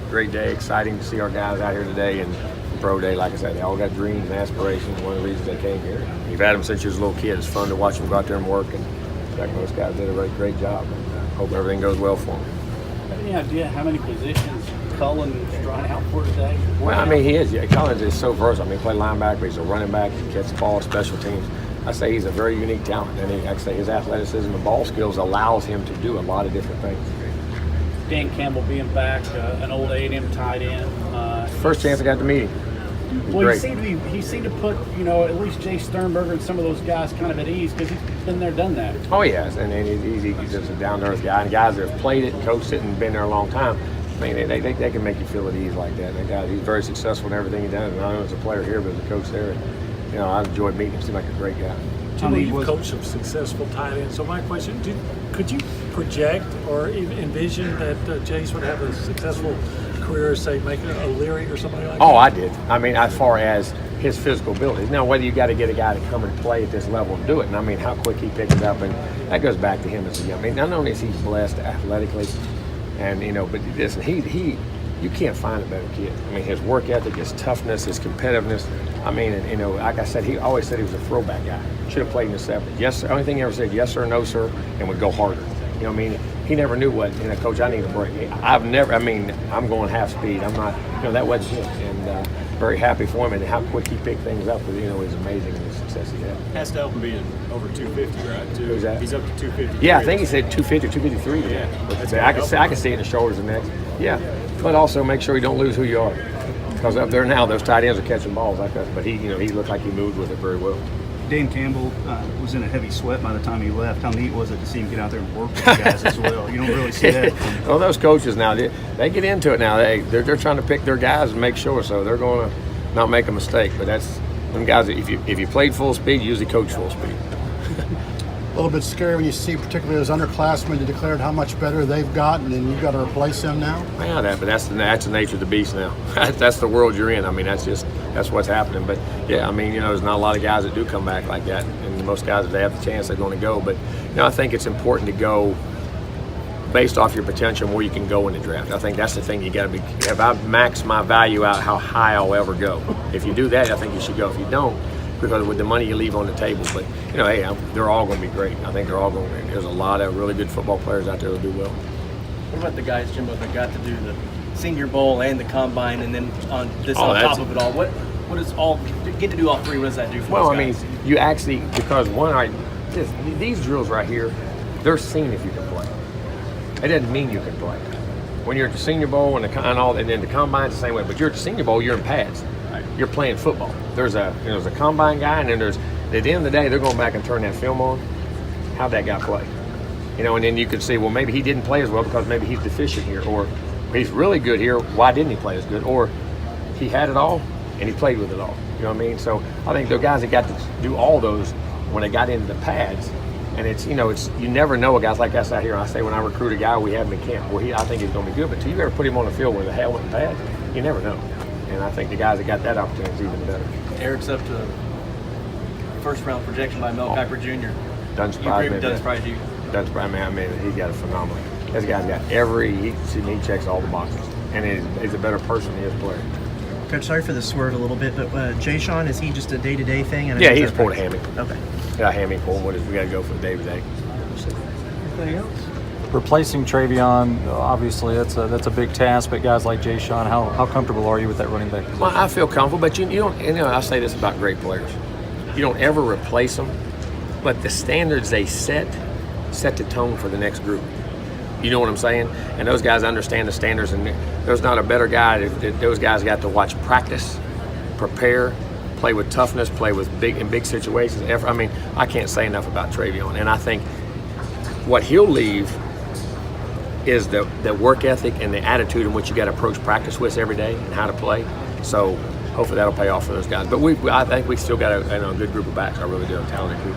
great day. Exciting to see our guys out here today. And pro day, like I said, they all got dreams and aspirations. One of the reasons they came here. You've had them since you was a little kid. It's fun to watch them go out there and work. And I think those guys did a great job. And hope everything goes well for them. Have any idea how many positions Cullen is trying out for today? Well, I mean, he is. Yeah, Collins is so versatile. I mean, he played linebacker. He's a running back. He can catch the ball, special teams. I say he's a very unique talent. And like I say, his athleticism and ball skills allows him to do a lot of different things. Dan Campbell being back, an old A&M tight end. First chance I got to meet him. Well, he seemed to put, at least Jay Sternberger and some of those guys kind of at ease because he's been there, done that. Oh, yes, and he's just a down-to-earth guy. And guys that have played it and coached it and been there a long time, I mean, they can make you feel at ease like that. And he's very successful in everything he does. Not only as a player here, but as a coach there. And, I enjoyed meeting him. Seemed like a great guy. Jimbo, you've coached some successful tight ends. So my question, could you project or even envision that Jace would have a successful career, say, make a Leary or somebody like that? Oh, I did. I mean, as far as his physical abilities. Now, whether you got to get a guy to come and play at this level and do it, and I mean, how quick he picks it up, and that goes back to him as a young. I mean, not only is he blessed athletically, and but listen, you can't find a better kid. I mean, his work ethic, his toughness, his competitiveness. I mean, and, like I said, he always said he was a throwback guy. Should have played in the 70s. Yes, sir. Only thing he ever said, yes sir, no sir, and would go harder. You know what I mean? He never knew what, coach, I need a break. I'm going half speed. I'm not, that wasn't him. And very happy for him and how quick he picked things up. Is amazing in the success he had. Has to help him being over 250, right? Too. Who's that? He's up to 250. Yeah, I think he said 250 or 253. Yeah. I can see it in the shoulders and neck. Yeah, but also make sure you don't lose who you are. Because up there now, those tight ends are catching balls like that. But he looked like he moved with it very well. Dan Campbell was in a heavy sweat by the time he left. How neat was it to see him get out there and work with the guys as well? You don't really see that. Well, those coaches now, they get into it now. They're trying to pick their guys and make sure, so they're going to not make a mistake. But that's them guys. If you played full speed, you usually coach full speed. A little bit scary when you see particularly those underclassmen that declared how much better they've gotten, and you've got to replace them now. Yeah, but that's the nature of the beast now. That's the world you're in. I mean, that's what's happening. But yeah, I mean, there's not a lot of guys that do come back like that, and most guys, if they have the chance, they're going to go. But I think it's important to go based off your potential and where you can go in the draft. I think that's the thing you got to be. If I max my value out, how high I'll ever go. If you do that, I think you should go. If you don't, because with the money you leave on the table. But hey, they're all going to be great. I think they're all going to. There's a lot of really good football players out there who do well. What about the guys, Jimbo, that got to do the Senior Bowl and the Combine, and then on top of it all? What does all get to do all three? What does that do for those guys? I mean, you actually, because these drills right here, they're seen if you can play. It doesn't mean you can play. When you're at the Senior Bowl and then the Combine's the same way, but you're at the Senior Bowl, you're in pads. You're playing football. There's a combine guy, and then at the end of the day, they're going back and turn that film on. How'd that guy play? And then you could see, well, maybe he didn't play as well because maybe he's deficient here, or he's really good here. Why didn't he play as good? Or he had it all and he played with it all. You know what I mean? So I think the guys that got to do all those when they got into the pads, and it's you never know a guys like us out here. I say when I recruit a guy, we have him in camp. Well, I think he's going to be good, but till you ever put him on the field with a helmet and pads, you never know. And I think the guys that got that opportunity is even better. Eric's up to first round projection by Mel Kiper Jr. Doesn't surprise me. Doesn't surprise you. Doesn't surprise me. I mean, he's got a phenomenal. This guy's got he checks all the boxes, and he's a better person than he is a player. Coach, sorry for the swerve a little bit, but Jay Sean, is he just a day-to-day thing? Yeah, he's pulled a hammy. Okay. Yeah, hammy pull. We got to go for the day-to-day. Anything else? Replacing Travion, obviously that's a big task. But guys like Jay Sean, how comfortable are you with that running back position? Well, I feel comfortable, but you don't. I say this about great players: you don't ever replace them, but the standards they set the tone for the next group. You know what I'm saying? And those guys understand the standards, and there's not a better guy. Those guys got to watch practice, prepare, play with toughness, play with big situations. I mean, I can't say enough about Travion, and I think what he'll leave is the work ethic and the attitude in which you got to approach practice with every day and how to play. So hopefully that'll pay off for those guys. But I think we still got a good group of backs. I really do, a talented group.